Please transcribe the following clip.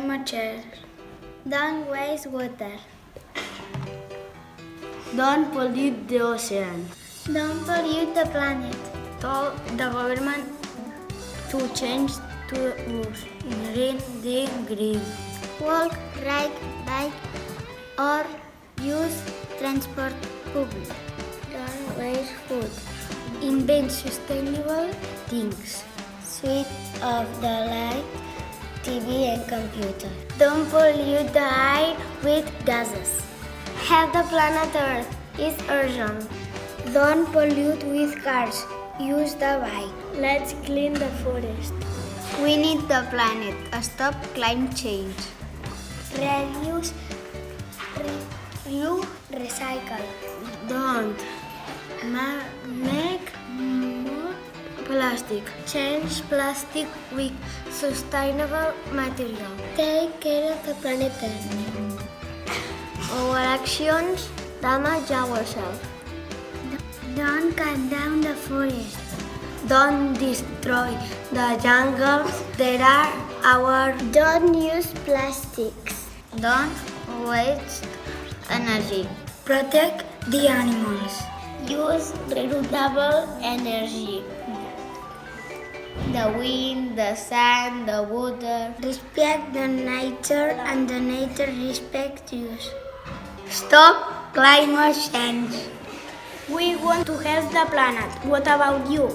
climate change. Don't waste water. Don't pollute the ocean. Don't pollute the planet. Tell the government to change to green the grid. Walk, ride, bike, or use transport public. Don't waste food. Invent sustainable Things. switch off the light, TV and computer. Don't pollute the air with gases. Help the planet Earth is urgent. Don't pollute with cars. Use the bike. Let's clean the forest. We need the planet. Stop climate change. Reduce, recycle. Don't make more plastic. Change plastic with sustainable material. Take care of the planet Earth. Our actions damage ourselves. Don't cut down the forest. Don't destroy the jungles that are our. Don't use plastics. Don't waste energy. Protect the animals. Use renewable energy. The wind, the sun, the water. Respect the nature and the nature respect you. Stop climate change. We want to help the planet. What about you?